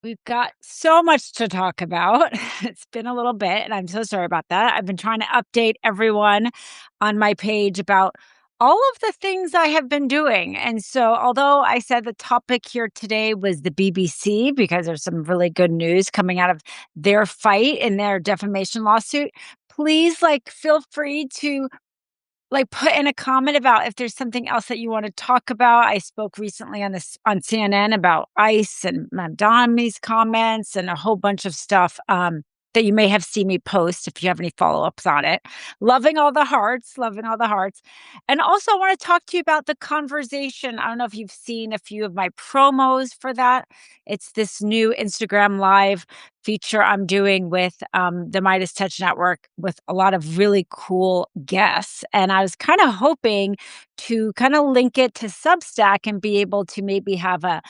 We've got so much to talk about. It's been a little bit, and I'm so sorry about that. I've been trying to update everyone on my page about all of the things I have been doing. And so, although I said the topic here today was the BBC, because there's some really good news coming out of their fight in their defamation lawsuit, please feel free to put in a comment about if there's something else that you wanna talk about. I spoke recently on CNN about ICE and Mamdani's comments and a whole bunch of stuff, that you may have seen me post if you have any follow-ups on it. Loving all the hearts. And also, I wanna talk to you about the conversation. I don't know if you've seen a few of my promos for that. It's this new Instagram Live feature I'm doing with the Midas Touch Network with a lot of really cool guests. And I was kind of hoping to kind of link it to Substack and be able to maybe have a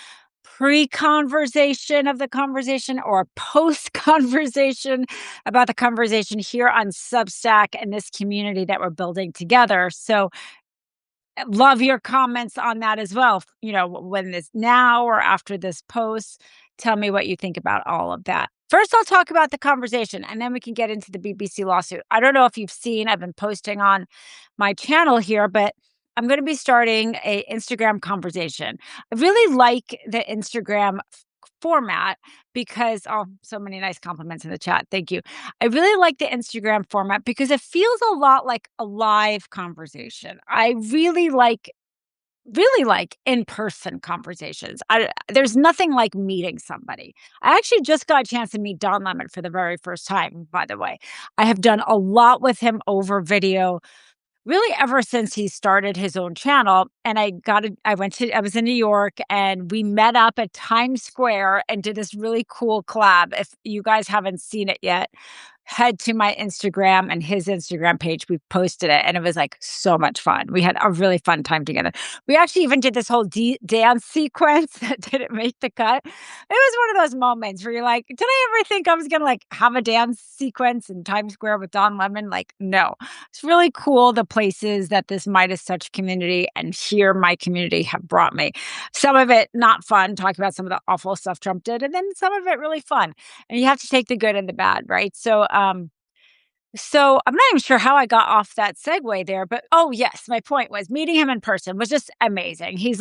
pre-conversation of the conversation or a post-conversation about the conversation here on Substack and this community that we're building together. So love your comments on that as well. When this now or after this post, tell me what you think about all of that. First, I'll talk about the conversation and then we can get into the BBC lawsuit. I don't know if you've seen, I've been posting on my channel here, but I'm going to be starting a Instagram conversation. I really like the Instagram format because so many nice compliments in the chat. Thank you. I really like the Instagram format because it feels a lot like a live conversation. I really like in-person conversations. There's nothing like meeting somebody. I actually just got a chance to meet Don Lemon for the very first time, by the way. I have done a lot with him over video really ever since he started his own channel. And I was in New York and we met up at Times Square and did this really cool collab. If you guys haven't seen it yet, head to my Instagram and his Instagram page. We posted it and it was so much fun. We had a really fun time together. We actually even did this whole dance sequence that didn't make the cut. It was one of those moments where you're like, did I ever think I was going to have a dance sequence in Times Square with Don Lemon? No. It's really cool the places that this Midas Touch community and here my community have brought me. Some of it not fun, talking about some of the awful stuff Trump did, and then some of it really fun. And you have to take the good and the bad, right? So I'm not even sure how I got off that segue there, but oh yes, my point was meeting him in person was just amazing. He's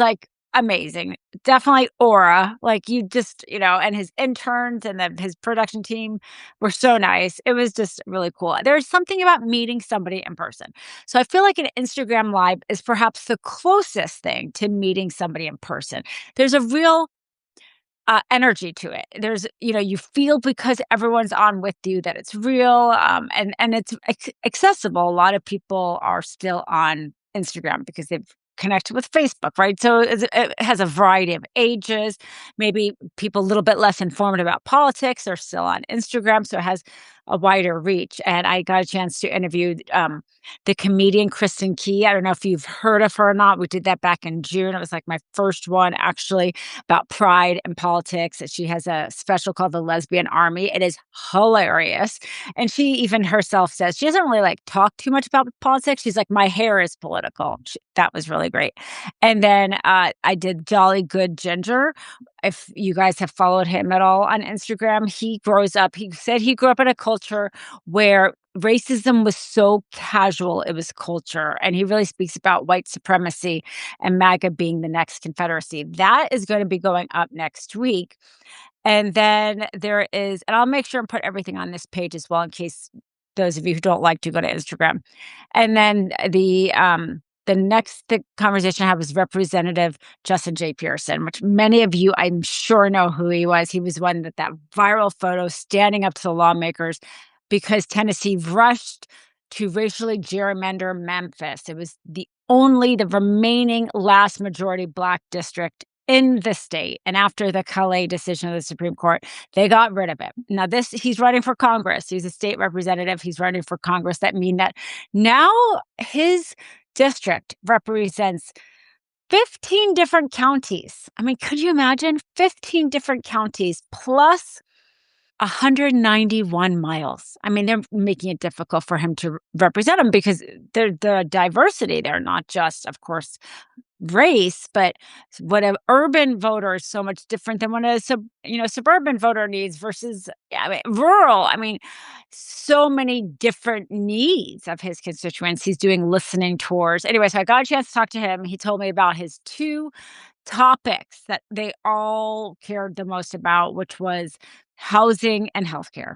amazing, definitely aura. You just, and his interns and his production team were so nice. It was just really cool. There's something about meeting somebody in person. So I feel like an Instagram Live is perhaps the closest thing to meeting somebody in person. There's a real energy to it. There's, you feel because everyone's on with you that it's real, and it's accessible. A lot of people are still on Instagram because they've connected with Facebook, right? So it has a variety of ages. Maybe people a little bit less informed about politics are still on Instagram, so it has a wider reach. And I got a chance to interview the comedian Kristen Key. I don't know if you've heard of her or not. We did that back in June. It was my first one actually about pride and politics. She has a special called The Lesbian Army. It is hilarious. And she even herself says she doesn't really talk too much about politics. She's my hair is political. That was really great. And then I did Jolly Good Ginger. If you guys have followed him at all on Instagram, he said he grew up in a culture where racism was so casual, it was culture. And he really speaks about white supremacy and MAGA being the next Confederacy. That is going to be going up next week. And then there is, and I'll make sure and put everything on this page as well in case those of you who don't like to go to Instagram. And then the next conversation I had was Representative Justin J. Pearson, which many of you, I'm sure, know who he was. He was one that viral photo standing up to the lawmakers because Tennessee rushed to racially gerrymander Memphis. It was the remaining last majority Black district in the state. And after the Calais decision of the Supreme Court, they got rid of it. Now he's running for Congress. He's a state representative. He's running for Congress. That means that now his district represents 15 different counties. I mean, could you imagine 15 different counties plus 191 miles? I mean, they're making it difficult for him to represent them because the diversity, they're not just, of course, race, but what an urban voter is so much different than what a suburban voter needs versus, I mean, rural. I mean, so many different needs of his constituents. He's doing listening tours. Anyway, so I got a chance to talk to him. He told me about his two topics that they all cared the most about, which was housing and healthcare.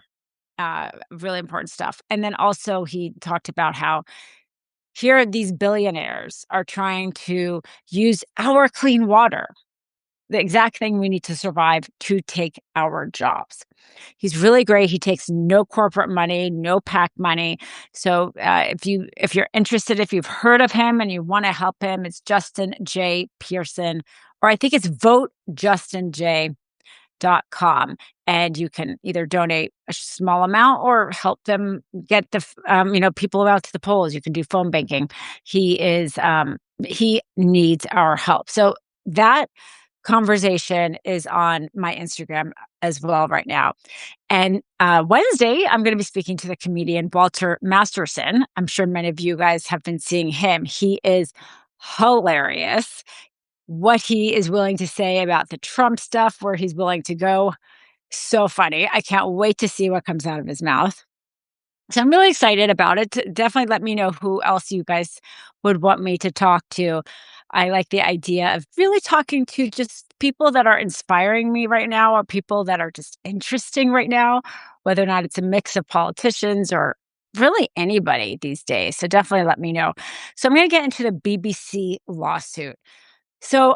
Really important stuff. And then also he talked about how here these billionaires are trying to use our clean water, the exact thing we need to survive, to take our jobs. He's really great. He takes no corporate money, no PAC money. So if you're interested, if you've heard of him and you want to help him, it's Justin J. Pearson, or I think it's votejustinj.com, and you can either donate a small amount or help them get people out to the polls. You can do phone banking. He needs our help. So that conversation is on my Instagram as well right now. And Wednesday, I'm going to be speaking to the comedian Walter Masterson. I'm sure many of you guys have been seeing him. He is hilarious. What he is willing to say about the Trump stuff, where he's willing to go. So funny. I can't wait to see what comes out of his mouth. So I'm really excited about it. Definitely let me know who else you guys would want me to talk to. I like the idea of really talking to just people that are inspiring me right now, or people that are just interesting right now, whether or not it's a mix of politicians or really anybody these days. So definitely let me know. So I'm going to get into the BBC lawsuit. So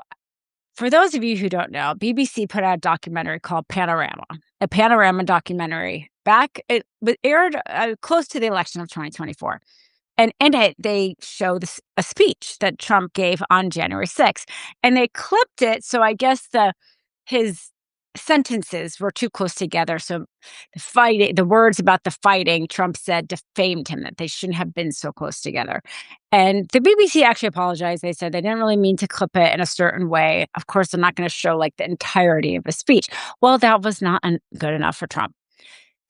for those of you who don't know, BBC put out a documentary called Panorama, a Panorama documentary. It was aired close to the election of 2024. And in it, they show a speech that Trump gave on January 6th. And they clipped it. So I guess his sentences were too close together. So the words about the fighting, Trump said, defamed him, that they shouldn't have been so close together. And the BBC actually apologized. They said they didn't really mean to clip it in a certain way. Of course, they're not going to show like the entirety of a speech. Well, that was not good enough for Trump.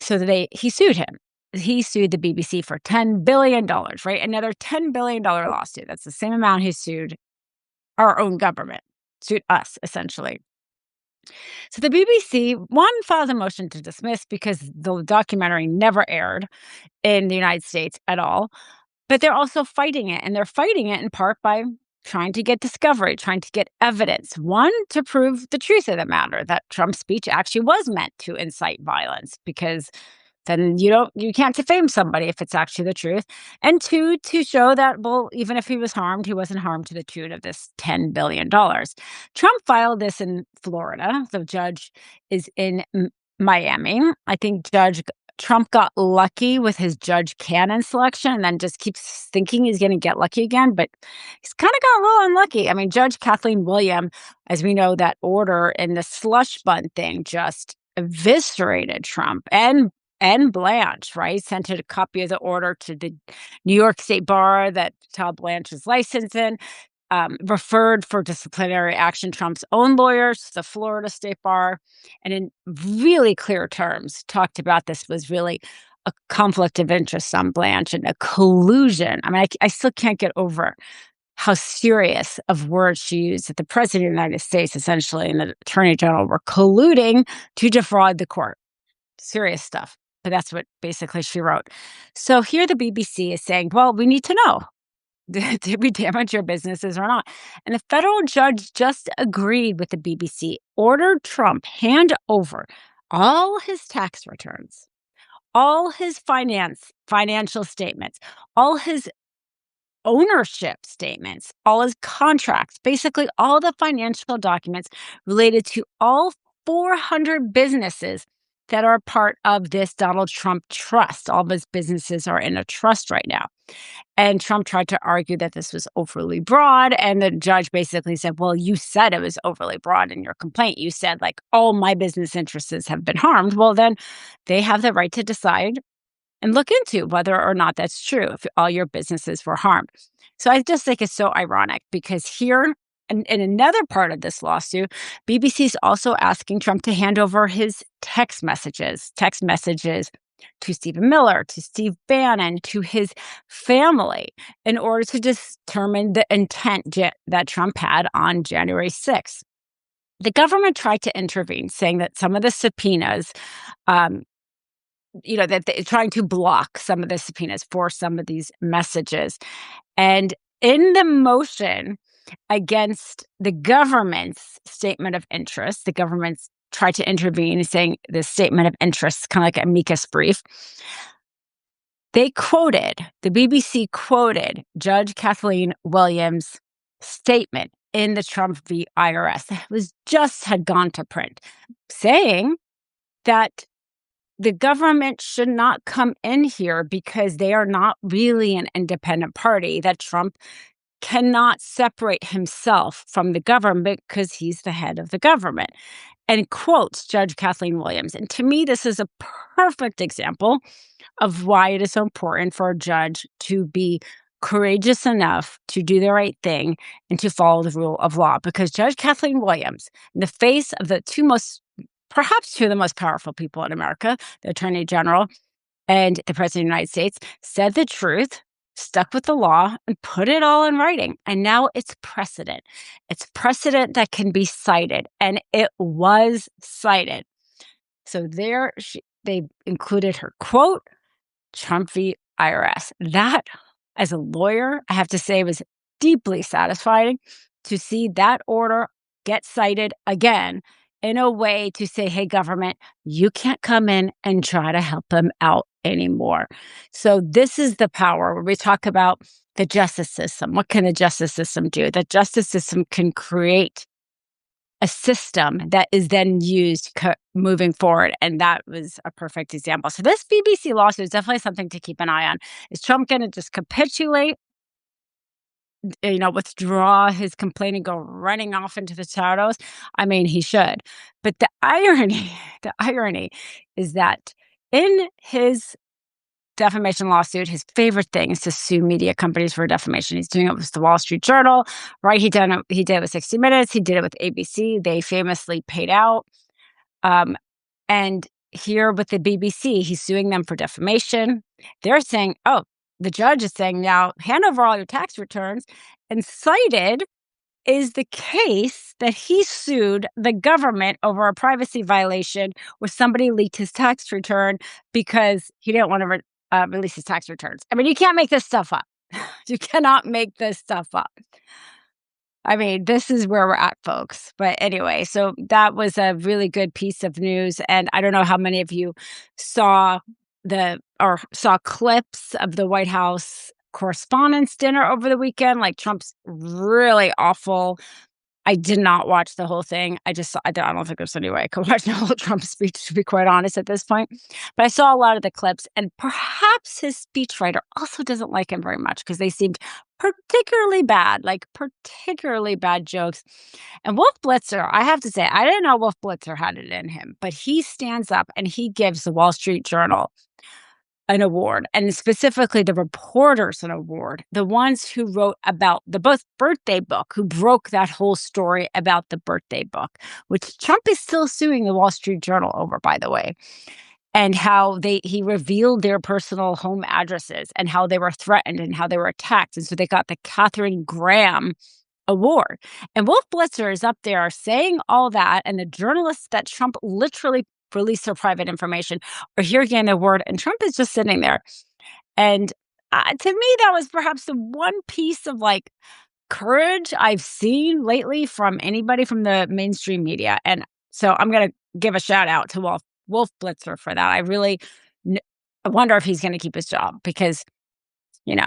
So he sued him. He sued the BBC for $10 billion, right? Another $10 billion lawsuit. That's the same amount he sued our own government, sued us, essentially. So the BBC, filed a motion to dismiss because the documentary never aired in the United States at all. But they're also fighting it. And they're fighting it in part by trying to get discovery, trying to get evidence. One, to prove the truth of the matter, that Trump's speech actually was meant to incite violence, because then you can't defame somebody if it's actually the truth. And two, to show that, well, even if he was harmed, he wasn't harmed to the tune of this $10 billion. Trump filed this in Florida. The judge is in Miami. I think Trump got lucky with his Judge Cannon selection, and then just keeps thinking he's going to get lucky again, but he's kind of got a little unlucky. I mean, Judge Kathleen William, as we know, that order in the slush fund thing just eviscerated Trump and Blanche, right? Sent a copy of the order to the New York State Bar that Todd Blanche is licensed in. Referred for disciplinary action Trump's own lawyers, the Florida State Bar, and in really clear terms talked about this was really a conflict of interest on Blanche and a collusion. I mean, I still can't get over how serious of words she used, that the president of the United States, essentially, and the attorney general were colluding to defraud the court. Serious stuff. But that's what basically she wrote. So here the BBC is saying, well, we need to know. Did we damage your businesses or not? And the federal judge just agreed with the BBC, ordered Trump hand over all his tax returns, all his financial statements, all his ownership statements, all his contracts, basically all the financial documents related to all 400 businesses that are part of this Donald Trump trust. All of his businesses are in a trust right now. And Trump tried to argue that this was overly broad. And the judge basically said, well, you said it was overly broad in your complaint. You said, like, all my business interests have been harmed. Well, then they have the right to decide and look into whether or not that's true, if all your businesses were harmed. So I just think it's so ironic, because here in another part of this lawsuit, BBC is also asking Trump to hand over his text messages to Stephen Miller, to Steve Bannon, to his family in order to determine the intent that Trump had on January 6th. The government tried to intervene, saying that some of the subpoenas, um, that they're trying to block some of the subpoenas for some of these messages. And in the motion against the government's statement of interest, the government's tried to intervene, saying the statement of interest, kind of like amicus brief. The BBC quoted Judge Kathleen Williams' statement in the Trump v. IRS that had gone to print, saying that the government should not come in here because they are not really an independent party, that Trump cannot separate himself from the government because he's the head of the government, and quotes Judge Kathleen Williams. And to me, this is a perfect example of why it is so important for a judge to be courageous enough to do the right thing and to follow the rule of law. Because Judge Kathleen Williams, in the face of perhaps two of the most powerful people in America, the Attorney General and the President of the United States, said the truth, stuck with the law, and put it all in writing. And now it's precedent. It's precedent that can be cited, and it was cited. So they included her quote, Trump v. IRS. That, as a lawyer, I have to say, was deeply satisfying to see that order get cited again in a way to say, hey, government, you can't come in and try to help them out anymore. So this is the power where we talk about the justice system. What can the justice system do? The justice system can create a system that is then used moving forward. And that was a perfect example. So this BBC lawsuit is definitely something to keep an eye on. Is Trump going to just capitulate, withdraw his complaint and go running off into the shadows? I mean, he should. But the irony is that in his defamation lawsuit, his favorite thing is to sue media companies for defamation. He's doing it with the Wall Street Journal, right? He did it with 60 Minutes. He did it with ABC. They famously paid out. And here with the BBC, he's suing them for defamation. They're saying, the judge is saying, now hand over all your tax returns. And cited is the case that he sued the government over a privacy violation where somebody leaked his tax return because he didn't want to release his tax returns. I mean, you can't make this stuff up. You cannot make this stuff up. I mean, this is where we're at, folks. But anyway, so that was a really good piece of news. And I don't know how many of you saw clips of the White House Correspondents' Dinner over the weekend, like Trump's really awful. I did not watch the whole thing. I don't think there's any way I could watch the whole Trump speech, to be quite honest, at this point. But I saw a lot of the clips, and perhaps his speechwriter also doesn't like him very much because they seemed particularly bad jokes. And Wolf Blitzer, I have to say, I didn't know Wolf Blitzer had it in him, but he stands up and he gives the Wall Street Journal an award, and specifically the reporters an award, the ones who wrote about the birthday book, who broke that whole story about the birthday book, which Trump is still suing the Wall Street Journal over, by the way, and how he revealed their personal home addresses and how they were threatened and how they were attacked. And so they got the Katharine Graham Award. And Wolf Blitzer is up there saying all that, and the journalists that Trump literally release their private information or hear again the word, and Trump is just sitting there. And to me, that was perhaps the one piece of courage I've seen lately from anybody from the mainstream media. And so I'm going to give a shout out to Wolf Blitzer for that. I really wonder if he's going to keep his job because,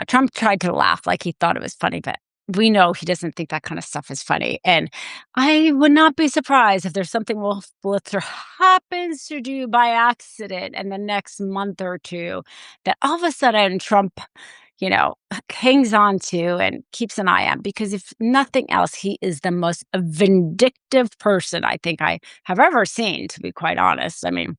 Trump tried to laugh like he thought it was funny, but we know he doesn't think that kind of stuff is funny. And I would not be surprised if there's something Wolf Blitzer happens to do by accident in the next month or two that all of a sudden Trump, hangs on to and keeps an eye on. Because if nothing else, he is the most vindictive person I think I have ever seen, to be quite honest. I mean,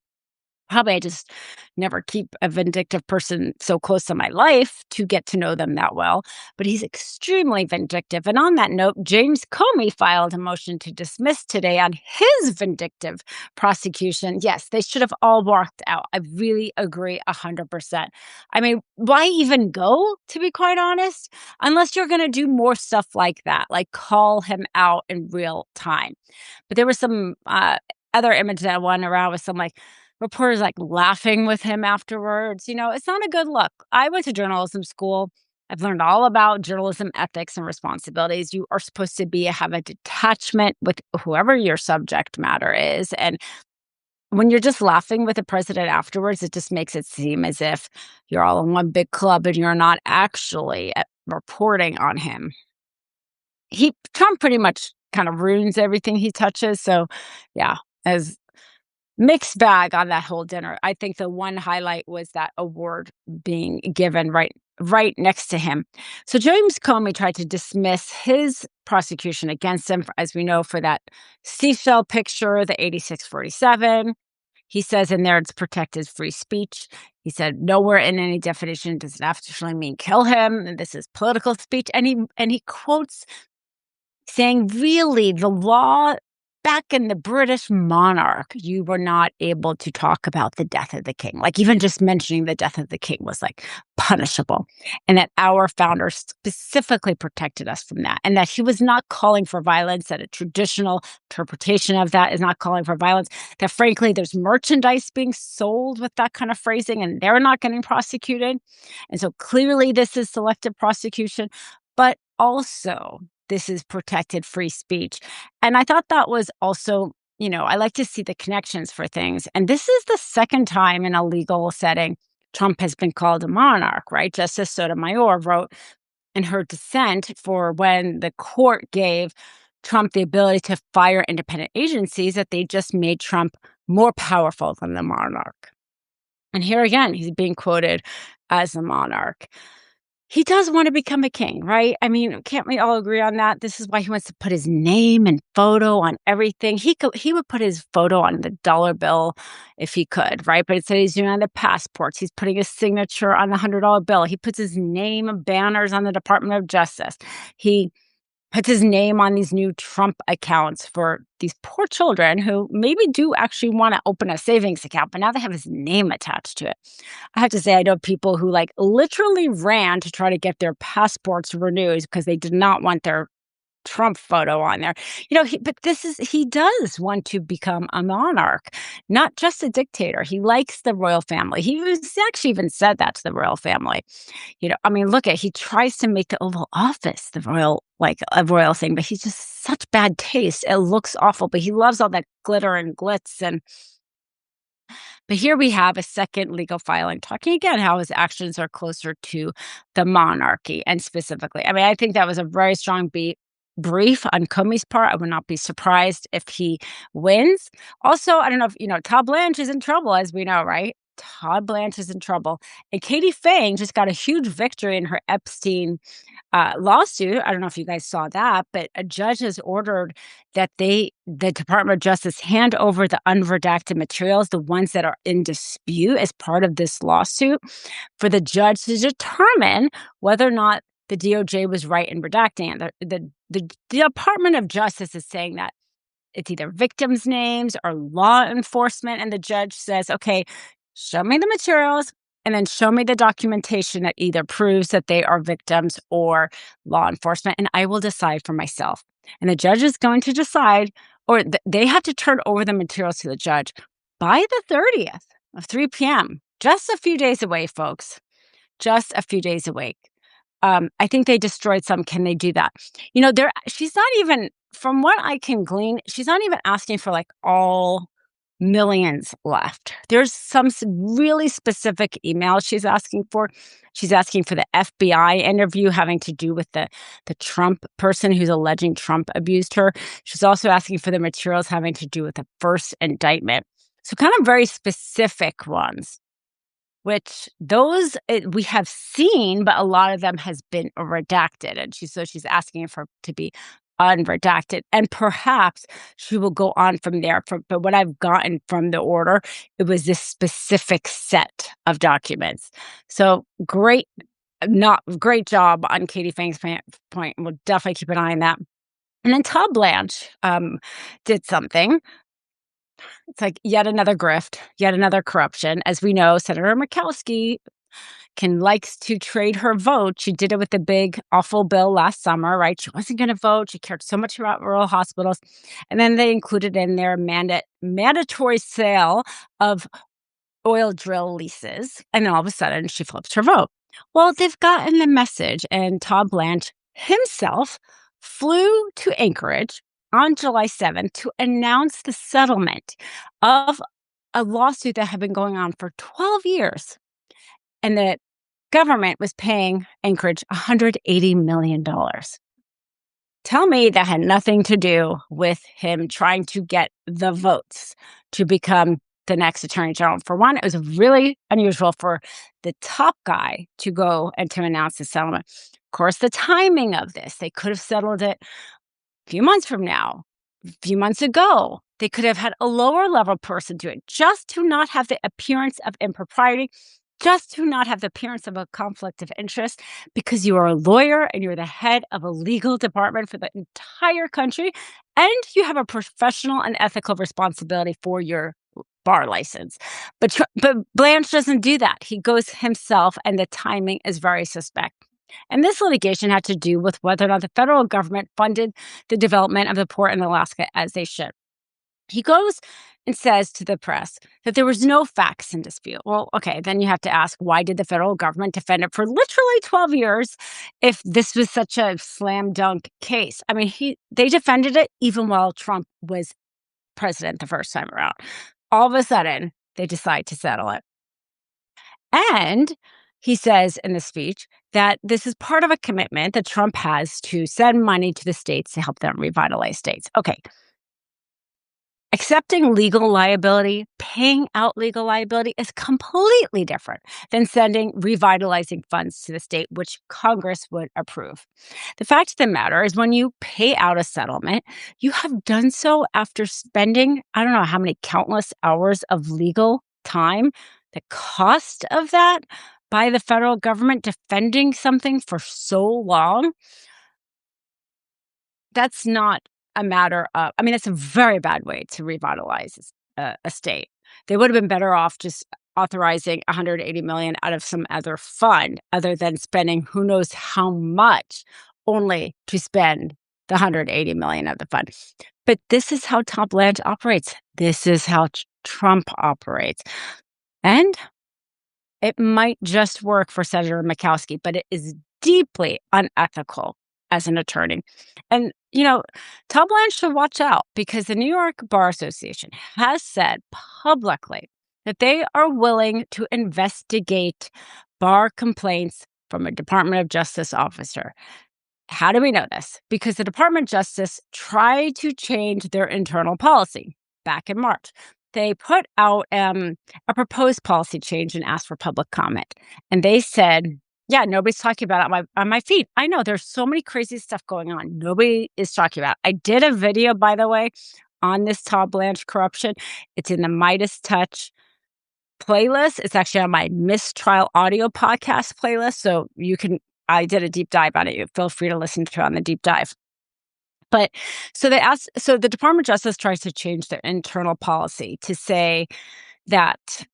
Probably I just never keep a vindictive person so close to my life to get to know them that well, but he's extremely vindictive. And on that note, James Comey filed a motion to dismiss today on his vindictive prosecution. Yes, they should have all walked out. I really agree 100%. I mean, why even go, to be quite honest? Unless you're going to do more stuff like that, like call him out in real time. But there was some other image that went around with some like reporters like laughing with him afterwards. It's not a good look. I went to journalism school. I've learned all about journalism ethics and responsibilities. You are supposed to have a detachment with whoever your subject matter is. And when you're just laughing with the president afterwards, it just makes it seem as if you're all in one big club and you're not actually reporting on him. Trump pretty much kind of ruins everything he touches. So, yeah, as mixed bag on that whole dinner. I think the one highlight was that award being given right next to him. So James Comey tried to dismiss his prosecution against him, as we know, for that seashell picture, the 8647. He says in there it's protected free speech. He said nowhere in any definition does it actually mean kill him. And this is political speech. And he quotes saying, really, the law back in the British monarch, you were not able to talk about the death of the king. Like, even just mentioning the death of the king was like punishable. And that our founders specifically protected us from that. And that he was not calling for violence, that a traditional interpretation of that is not calling for violence. That frankly, there's merchandise being sold with that kind of phrasing and they're not getting prosecuted. And so clearly this is selective prosecution. But also, this is protected free speech. And I thought that was also, I like to see the connections for things. And this is the second time in a legal setting Trump has been called a monarch, right? Justice Sotomayor wrote in her dissent for when the court gave Trump the ability to fire independent agencies that they just made Trump more powerful than the monarch. And here again, he's being quoted as a monarch. He does want to become a king, right? I mean, can't we all agree on that? This is why he wants to put his name and photo on everything. He would put his photo on the dollar bill if he could, right? But it said he's doing it on the passports. He's putting his signature on the $100 bill. He puts his name and banners on the Department of Justice. He puts his name on these new Trump accounts for these poor children who maybe do actually want to open a savings account, but now they have his name attached to it. I have to say, I know people who like literally ran to try to get their passports renewed because they did not want their Trump photo on there. But he does want to become a monarch, not just a dictator. He likes the royal family. He's actually even said that to the royal family. I mean, he tries to make the Oval Office the royal, like a royal thing, but he's just such bad taste. It looks awful, but he loves all that glitter and glitz. But here we have a second legal filing talking again how his actions are closer to the monarchy. And specifically, I mean, I think that was a very strong brief on Comey's part. I would not be surprised if he wins. Also, I don't know if, Todd Blanche is in trouble, as we know, right? Todd Blanche is in trouble. And Katie Fang just got a huge victory in her Epstein lawsuit. I don't know if you guys saw that, but a judge has ordered that the Department of Justice hand over the unredacted materials, the ones that are in dispute as part of this lawsuit, for the judge to determine whether or not the DOJ was right in redacting it. The Department of Justice is saying that it's either victims' names or law enforcement, and the judge says, okay, show me the materials and then show me the documentation that either proves that they are victims or law enforcement, and I will decide for myself. And the judge is going to decide, or they have to turn over the materials to the judge by the 30th of 3 p.m. Just a few days away, folks. Just a few days away. I think they destroyed some. Can they do that? She's not even, from what I can glean, she's not even asking for like all millions left. There's some really specific emails she's asking for. She's asking for the FBI interview having to do with the Trump person who's alleging Trump abused her. She's also asking for the materials having to do with the first indictment. So kind of very specific ones, which those we have seen, but a lot of them has been redacted. And she's asking for to be unredacted, and perhaps she will go on from there. But what I've gotten from the order, it was this specific set of documents. So not great job on Katie Fang's point. We'll definitely keep an eye on that. And then Todd Blanche did something. It's like yet another grift, yet another corruption. As we know, Senator Murkowski likes to trade her vote. She did it with the big awful bill last summer, right? She wasn't going to vote. She cared so much about rural hospitals, and then they included in their mandatory sale of oil drill leases, and then all of a sudden she flips her vote. Well, they've gotten the message, and Todd Blanche himself flew to Anchorage on July 7th to announce the settlement of a lawsuit that had been going on for 12 years. And the government was paying Anchorage $180 million. Tell me that had nothing to do with him trying to get the votes to become the next attorney general. For one, it was really unusual for the top guy to go and to announce the settlement. Of course, the timing of this, they could have settled it a few months from now, a few months ago. They could have had a lower level person do it just to not have the appearance of impropriety, just to not have the appearance of a conflict of interest, because you are a lawyer and you're the head of a legal department for the entire country, and you have a professional and ethical responsibility for your bar license. But Blanche doesn't do that. He goes himself, and the timing is very suspect. And this litigation had to do with whether or not the federal government funded the development of the port in Alaska as they should. He goes and says to the press that there was no facts in dispute. Well, okay, then you have to ask, why did the federal government defend it for literally 12 years if this was such a slam dunk case? I mean, they defended it even while Trump was president the first time around. All of a sudden, they decide to settle it. And he says in the speech that this is part of a commitment that Trump has to send money to the states to help them revitalize states. Okay. Accepting legal liability, paying out legal liability is completely different than sending revitalizing funds to the state, which Congress would approve. The fact of the matter is, when you pay out a settlement, you have done so after spending, I don't know how many countless hours of legal time. The cost of that by the federal government defending something for so long, that's not a matter of, I mean, that's a very bad way to revitalize a state. They would have been better off just authorizing $180 million out of some other fund, other than spending who knows how much only to spend the $180 million of the fund. But this is how Todd Blanche operates. This is how Trump operates. And it might just work for Senator Murkowski, but it is deeply unethical as an attorney. And, Todd Blanche should watch out, because the New York Bar Association has said publicly that they are willing to investigate bar complaints from a Department of Justice officer. How do we know this? Because the Department of Justice tried to change their internal policy back in March. They put out a proposed policy change and asked for public comment. And they said, yeah, nobody's talking about it on my feed. I know there's so many crazy stuff going on. Nobody is talking about it. I did a video, by the way, on this Todd Blanche corruption. It's in the Midas Touch playlist. It's actually on my Mistrial audio podcast playlist. So I did a deep dive on it. You feel free to listen to it on the deep dive. But so the Department of Justice tries to change their internal policy to say that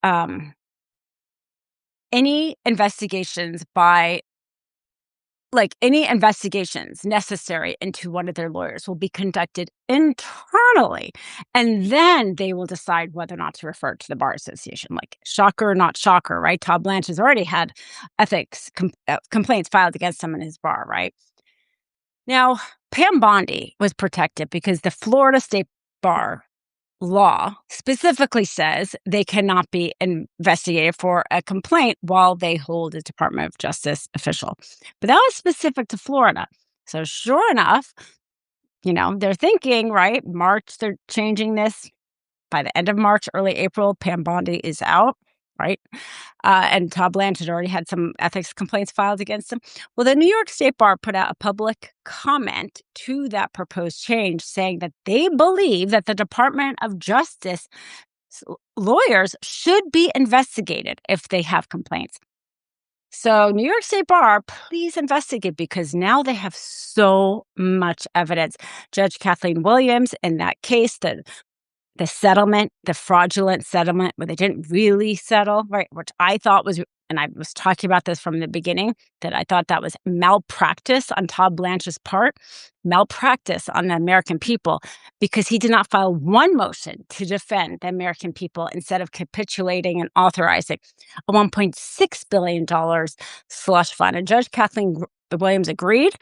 any investigations necessary into one of their lawyers will be conducted internally, and then they will decide whether or not to refer it to the Bar Association. Like, shocker, not shocker, right? Todd Blanche has already had ethics complaints filed against him in his bar, right? Now, Pam Bondi was protected because the Florida State Bar law specifically says they cannot be investigated for a complaint while they hold a Department of Justice official. But that was specific to Florida. So sure enough, they're thinking, right, March, they're changing this. By the end of March, early April, Pam Bondi is out. right? And Todd Blanche had already had some ethics complaints filed against him. Well, the New York State Bar put out a public comment to that proposed change saying that they believe that the Department of Justice lawyers should be investigated if they have complaints. So, New York State Bar, please investigate because now they have so much evidence. Judge Kathleen Williams, in that case, the settlement, the fraudulent settlement where they didn't really settle, right? Which I thought was, and I was talking about this from the beginning, that I thought that was malpractice on Todd Blanche's part, malpractice on the American people, because he did not file one motion to defend the American people instead of capitulating and authorizing a $1.6 billion slush fund. And Judge Kathleen Williams agreed.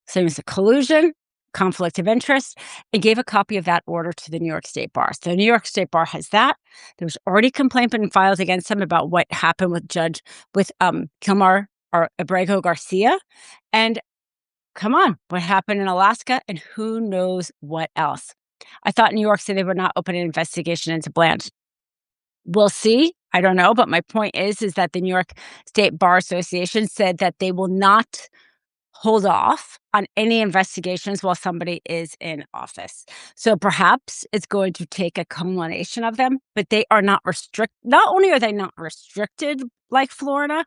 So it was a collusion, conflict of interest, and gave a copy of that order to the New York State Bar. So the New York State Bar has that. There was already complaint been filed against him about what happened with Kilmar or Abrego Garcia. And come on, what happened in Alaska and who knows what else. I thought New York City would not open an investigation into Blanche. We'll see. I don't know. But my point is that the New York State Bar Association said that they will not hold off on any investigations while somebody is in office. So perhaps it's going to take a culmination of them, but they are not not only are they not restricted like Florida,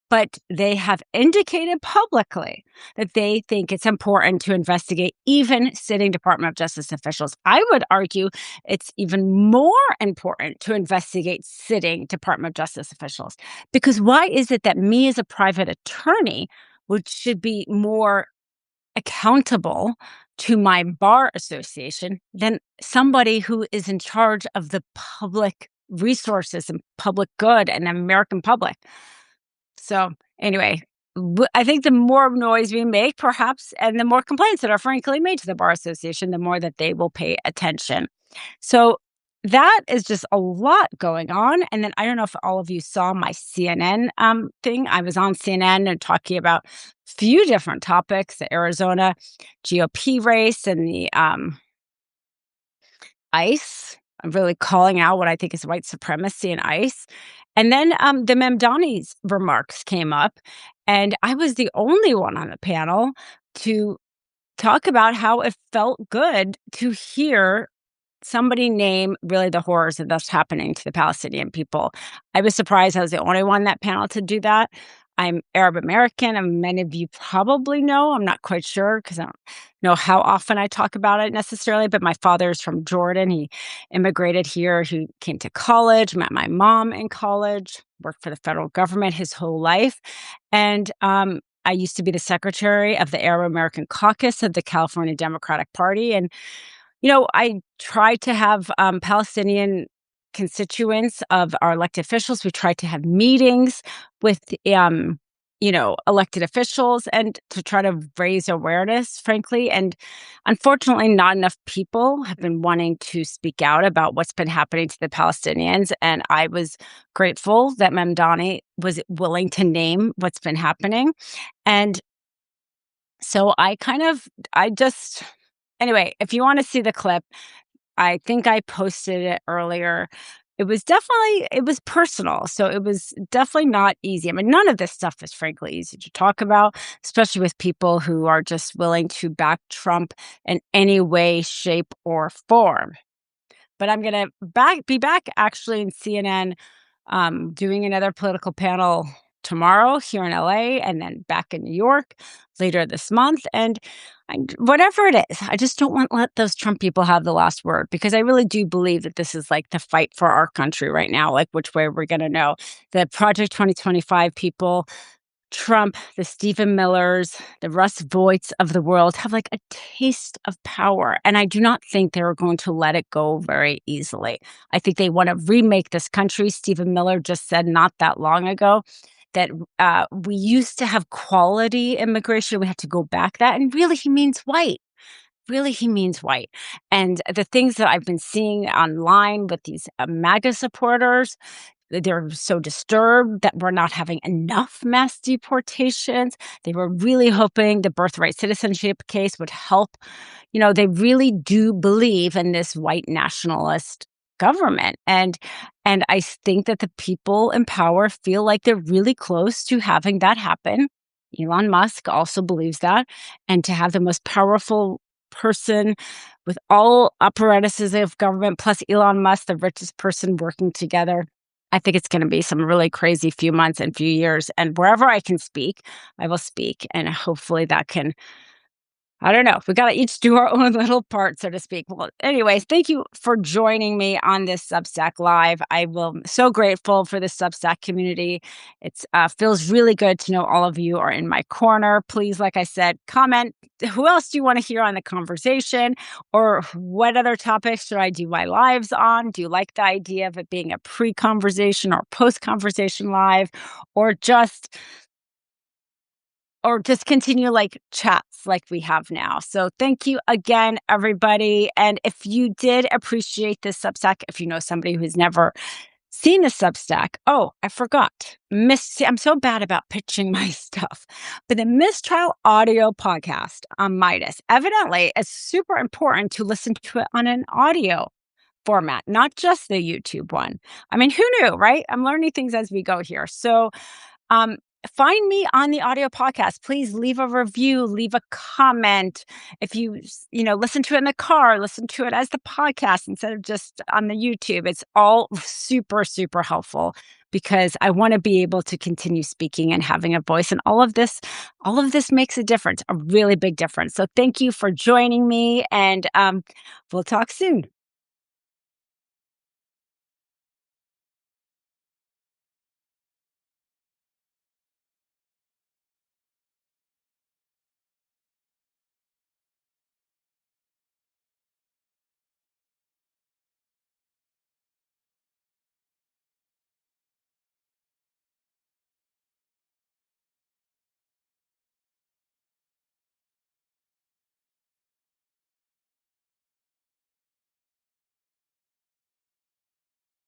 but they have indicated publicly that they think it's important to investigate even sitting Department of Justice officials. I would argue it's even more important to investigate sitting Department of Justice officials, because why is it that me as a private attorney which should be more accountable to my bar association than somebody who is in charge of the public resources and public good and the American public? So anyway, I think the more noise we make, perhaps, and the more complaints that are frankly made to the Bar Association, the more that they will pay attention. So that is just a lot going on. And then I don't know if all of you saw my CNN thing. I was on CNN and talking about a few different topics: the Arizona GOP race and the ICE. I'm really calling out what I think is white supremacy and ICE. And then the Mamdani's remarks came up, and I was the only one on the panel to talk about how it felt good to hear somebody name really the horrors of that's happening to the Palestinian people. I was surprised I was the only one on that panel to do that. I'm Arab American, and many of you probably know. I'm not quite sure because I don't know how often I talk about it necessarily, but my father's from Jordan. He immigrated here. He came to college, met my mom in college, worked for the federal government his whole life. And I used to be the secretary of the Arab American Caucus of the California Democratic Party. And I try to have Palestinian constituents of our elected officials. We try to have meetings with, elected officials and to try to raise awareness, frankly. And unfortunately, not enough people have been wanting to speak out about what's been happening to the Palestinians. And I was grateful that Mamdani was willing to name what's been happening. And so anyway, if you want to see the clip, I think I posted it earlier. It was personal. So it was definitely not easy. I mean, none of this stuff is frankly easy to talk about, especially with people who are just willing to back Trump in any way, shape, or form. But I'm going to be back actually in CNN doing another political panel tomorrow here in LA and then back in New York later this month. And whatever it is, I just don't want to let those Trump people have the last word, because I really do believe that this is like the fight for our country right now, like which way we're going to know. The Project 2025 people, Trump, the Stephen Millers, the Russ Voigts of the world have like a taste of power. And I do not think they're going to let it go very easily. I think they want to remake this country. Stephen Miller just said not that long ago that we used to have quality immigration. We had to go back that. And really, he means white. Really, he means white. And the things that I've been seeing online with these MAGA supporters, they're so disturbed that we're not having enough mass deportations. They were really hoping the birthright citizenship case would help. They really do believe in this white nationalist government. And think that the people in power feel like they're really close to having that happen. Elon Musk also believes that. And to have the most powerful person with all apparatuses of government, plus Elon Musk, the richest person, working together, I think it's going to be some really crazy few months and few years. And wherever I can speak, I will speak. And hopefully that can, I don't know. We got to each do our own little part, so to speak. Well, anyways, thank you for joining me on this Substack Live. I will so grateful for this Substack community. It feels really good to know all of you are in my corner. Please, like I said, comment. Who else do you want to hear on the conversation? Or what other topics should I do my lives on? Do you like the idea of it being a pre-conversation or post-conversation live? Or just continue like chats like we have now. So thank you again, everybody. And if you did appreciate this Substack, if you know somebody who's never seen the Substack, oh, I forgot. I'm so bad about pitching my stuff. But the Mistrial audio podcast on Midas, evidently, it's super important to listen to it on an audio format, not just the YouTube one. I mean, who knew, right? I'm learning things as we go here. So, um, find me on the audio podcast. Please leave a review, leave a comment. If listen to it in the car, listen to it as the podcast instead of just on the YouTube. It's all super, super helpful because I want to be able to continue speaking and having a voice. And all of this makes a difference, a really big difference. So thank you for joining me, and we'll talk soon.